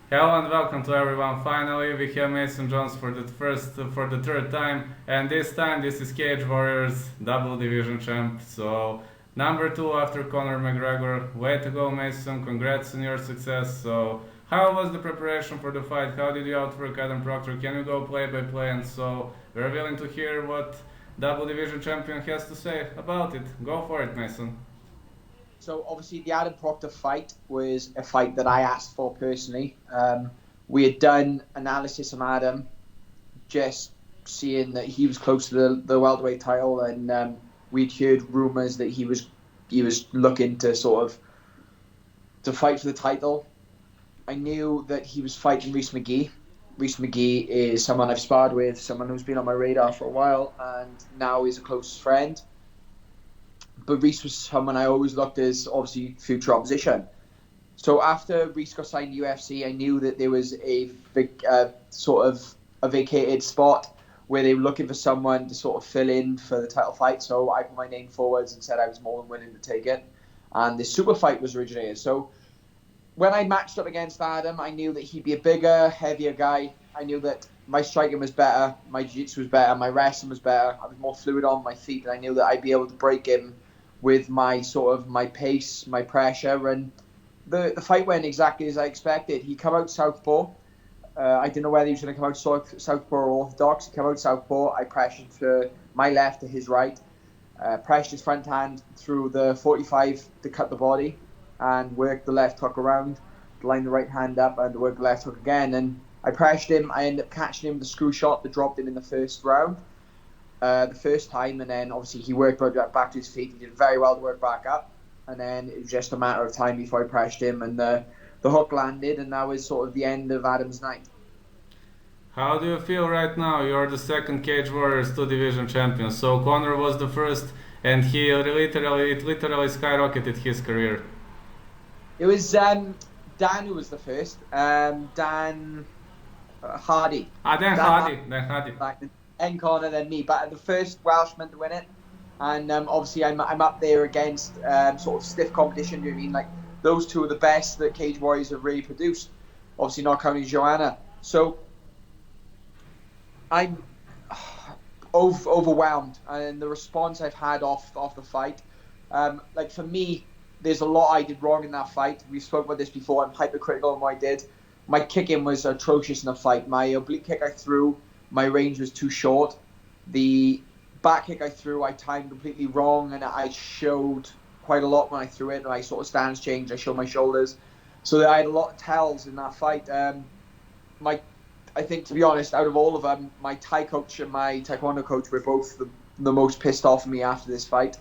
Hello and welcome to everyone. Finally, we have Mason Jones for the third time, and this time this is Cage Warriors double division champ. So number two after Conor McGregor. Way to go, Mason! Congrats on your success. So how was the preparation for the fight? How did you outwork Adam Proctor? Can you go play by play? And so we're willing to hear what double division champion has to say about it. Go for it, Mason. So obviously the Adam Proctor fight was a fight that I asked for personally. We had done analysis on Adam, just seeing that he was close to the welterweight title, and we'd heard rumours that he was looking to sort of to fight for the title. I knew that he was fighting Reese McGee. Reese McGee is someone I've sparred with, someone who's been on my radar for a while, and now is a close friend. But Reese was someone I always looked as obviously future opposition. So after Reese got signed to UFC, I knew that there was a sort of a vacated spot where they were looking for someone to sort of fill in for the title fight. So I put my name forwards and said I was more than willing to take it. And the super fight was originated. So when I matched up against Adam, I knew that he'd be a bigger, heavier guy. I knew that my striking was better, my jiu-jitsu was better, my wrestling was better. I was more fluid on my feet, and I knew that I'd be able to break him with my pace, my pressure, and the fight went exactly as I expected. He came out southpaw. I didn't know whether he was going to come out southpaw or orthodox. He came out southpaw. I pressured to my left to his right, pressured his front hand through the 45 to cut the body, and worked the left hook around, lined the right hand up, and worked the left hook again. And I pressured him. I ended up catching him with a screw shot that dropped him in the first round. The first time, and then obviously he worked back to his feet. He did very well to work back up, and then it was just a matter of time before I pressured him, and the hook landed, and that was sort of the end of Adam's night. How do you feel right now? You're the second Cage Warriors two division champion. So Conor was the first, and it literally skyrocketed his career. It was Dan who was the first. Dan Hardy. Then Dan Hardy, Hardy, then Hardy. and Conor, then me. But the first Welshman to win it, and obviously I'm up there against sort of stiff competition. Do you know what I mean? Like those two are the best that Cage Warriors have really produced. Obviously not counting Joanna. So I'm overwhelmed, and the response I've had off the fight. Like for me, there's a lot I did wrong in that fight. We spoke about this before. I'm hypercritical on what I did. My kicking was atrocious in the fight. My oblique kick I threw, my range was too short. The back kick I threw, I timed completely wrong, and I showed quite a lot when I threw it. And I sort of stance changed. I showed my shoulders, so I had a lot of tells in that fight. I think, to be honest, out of all of them, my Thai coach and my Taekwondo coach were both the most pissed off at me after this fight.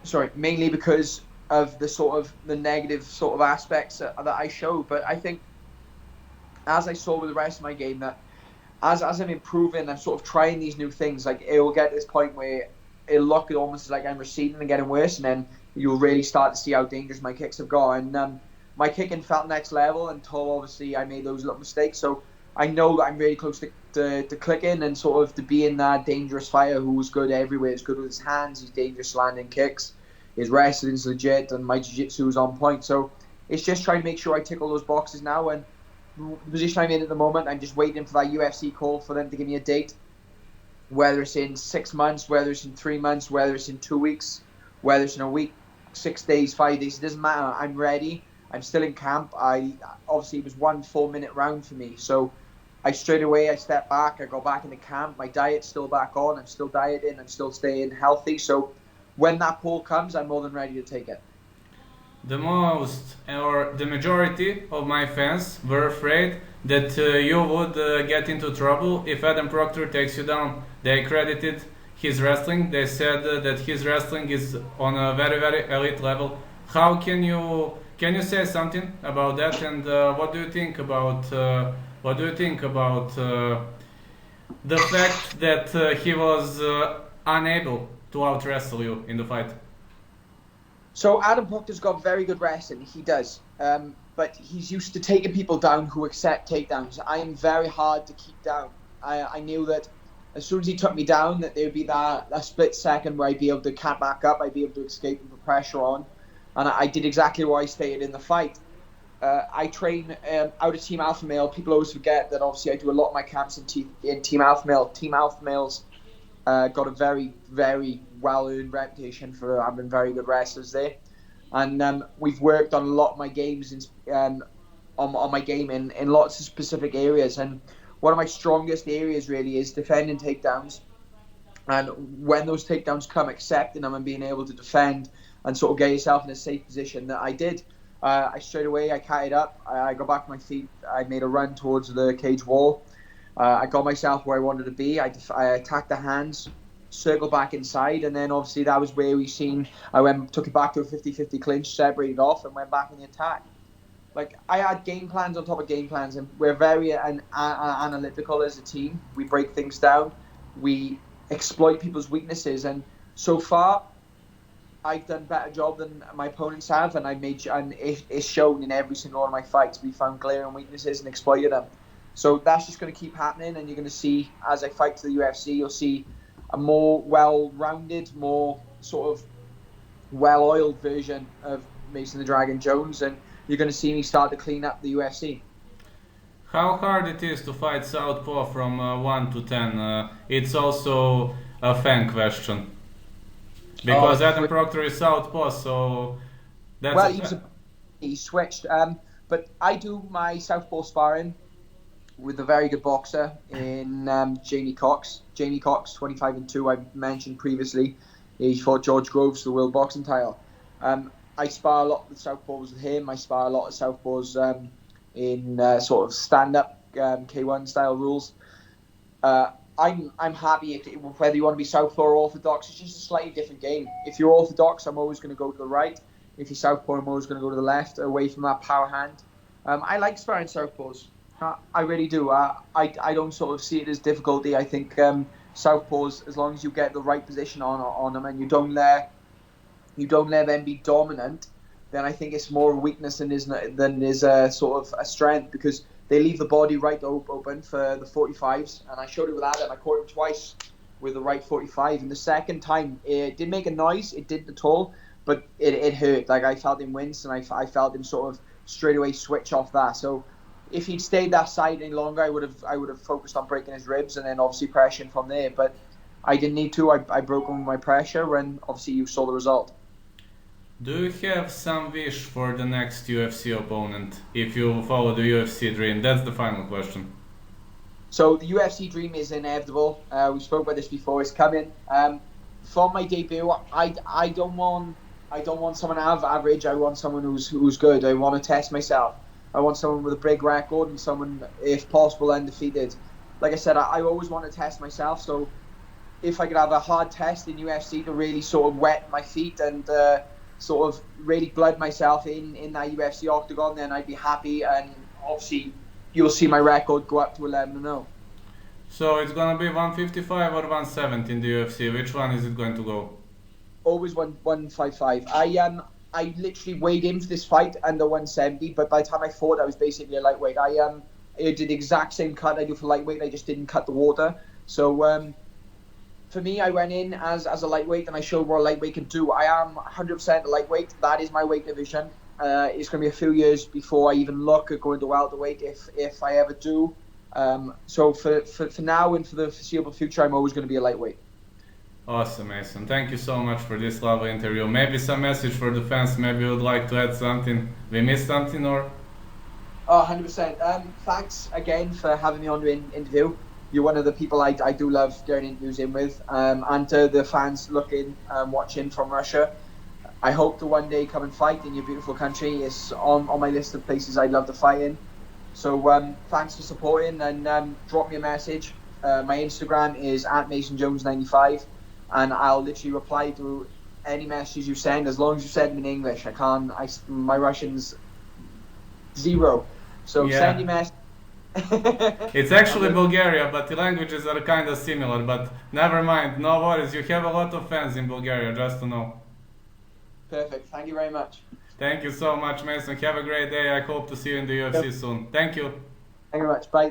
Sorry, mainly because of the sort of the negative sort of aspects that I showed. But I think, as I saw with the rest of my game, that as I'm improving, I'm sort of trying these new things. Like it will get to this point where it'll look almost like I'm receding and getting worse, and then you'll really start to see how dangerous my kicks have gone. And my kicking felt next level until obviously I made those little mistakes. So I know that I'm really close to clicking and sort of to being that dangerous fighter who's good everywhere. He's good with his hands, he's dangerous landing kicks, his wrestling's legit, and my jiu-jitsu is on point. So it's just trying to make sure I tick all those boxes now. And the position I'm in at the moment, I'm just waiting for that UFC call for them to give me a date. Whether it's in 6 months, whether it's in 3 months, whether it's in 2 weeks, whether it's in a week, 6 days, 5 days, it doesn't matter. I'm ready. I'm still in camp. Obviously it was 1 4-minute round for me, so I straight away I step back. I go back into camp. My diet's still back on. I'm still dieting. I'm still staying healthy. So when that poll comes, I'm more than ready to take it. The majority of my fans were afraid that you would get into trouble if Adam Proctor takes you down. They credited his wrestling. They said that his wrestling is on a very, very elite level. How can you say something about that? And what do you think about the fact that he was unable to out wrestle you in the fight? So Adam Proctor's got very good wrestling. He does. But he's used to taking people down who accept takedowns. I am very hard to keep down. I knew that as soon as he took me down, that there would be that split second where I'd be able to cat back up, I'd be able to escape and put pressure on. And I did exactly what I stated in the fight. I train out of Team Alpha Male. People always forget that obviously I do a lot of my camps in Team Alpha Male. Team Alpha Males got a very, very well-earned reputation for having very good wrestlers there. And we've worked on a lot of my games on my game in lots of specific areas. And one of my strongest areas really is defending takedowns. And when those takedowns come, accepting them and being able to defend and sort of get yourself in a safe position that I did. I straight away, I catted up. I got back on my feet. I made a run towards the cage wall. I got myself where I wanted to be. I attacked the hands, circled back inside, and then obviously that was where I took it back to a 50-50 clinch, separated off, and went back in the attack. Like, I had game plans on top of game plans, and we're very analytical as a team. We break things down. We exploit people's weaknesses, and so far I've done a better job than my opponents have, and it's shown in every single one of my fights. We found glaring weaknesses and exploited them. So that's just going to keep happening, and you're going to see, as I fight to the UFC, you'll see a more well-rounded, more sort of well-oiled version of Mason the Dragon Jones, and you're going to see me start to clean up the UFC. How hard it is to fight southpaw from 1 to 10? It's also a fan question. Because Adam Proctor is southpaw, so that's well, he switched. But I do my southpaw sparring with a very good boxer in Jamie Cox. Jamie Cox, 25-2, I mentioned previously. He fought George Groves for the world boxing title. I spar a lot with southpaws with him. I spar a lot of southpaws in sort of stand-up K1 style rules. I'm happy whether you want to be southpaw or orthodox. It's just a slightly different game. If you're orthodox, I'm always going to go to the right. If you're southpaw, I'm always going to go to the left, away from that power hand. I like sparring southpaws. I really do. I don't sort of see it as difficulty. I think southpaws, as long as you get the right position on them and you don't let them be dominant, then I think it's more a weakness than is a sort of a strength, because they leave the body right open for the 45s, and I showed it with Adam. I caught him twice with the right 45, and the second time it didn't make a noise, it didn't at all, but it hurt. Like, I felt him wince, and I felt him sort of straight away switch off that. So if he'd stayed that side any longer, I would have focused on breaking his ribs and then obviously pressuring from there. But I didn't need to. I broke him with my pressure, and obviously you saw the result. Do you have some wish for the next UFC opponent if you follow the UFC dream? That's the final question. So the UFC dream is inevitable. We spoke about this before. It's coming. From my debut, I don't want someone average. I want someone who's good. I want to test myself. I want someone with a big record and someone, if possible, undefeated. Like I said, I always want to test myself. So if I could have a hard test in UFC to really sort of wet my feet and sort of really blood myself in that UFC octagon, then I'd be happy, and obviously you'll see my record go up to 11-0. So it's gonna be 155 or 170 in the UFC. Which one is it going to go? Always 155. I literally weighed in for this fight under 170, but by the time I fought, I was basically a lightweight. I did the exact same cut I do for lightweight. I just didn't cut the water. So for me, I went in as a lightweight, and I showed what a lightweight can do. I am 100% a lightweight. That is my weight division. It's going to be a few years before I even look at going to welterweight, if I ever do. So for now and for the foreseeable future, I'm always going to be a lightweight. Awesome, Mason. Thank you so much for this lovely interview. Maybe some message for the fans. Maybe you would like to add something. We missed something, or? Oh, 100%. Thanks again for having me on your interview. You're one of the people I do love getting interviews in with. And to the fans watching from Russia, I hope to one day come and fight in your beautiful country. It's on my list of places I'd love to fight in. So thanks for supporting, and drop me a message. My Instagram is @MasonJones95, and I'll literally reply to any messages you send, as long as you send them in English. My Russian's zero. So send your message. It's actually Bulgaria, but the languages are kind of similar, but never mind, no worries. You have a lot of fans in Bulgaria, just to know. Perfect. Thank you very much. Thank you so much, Mason. Have a great day. I hope to see you in the UFC soon. Thank you. Thank you very much. Bye.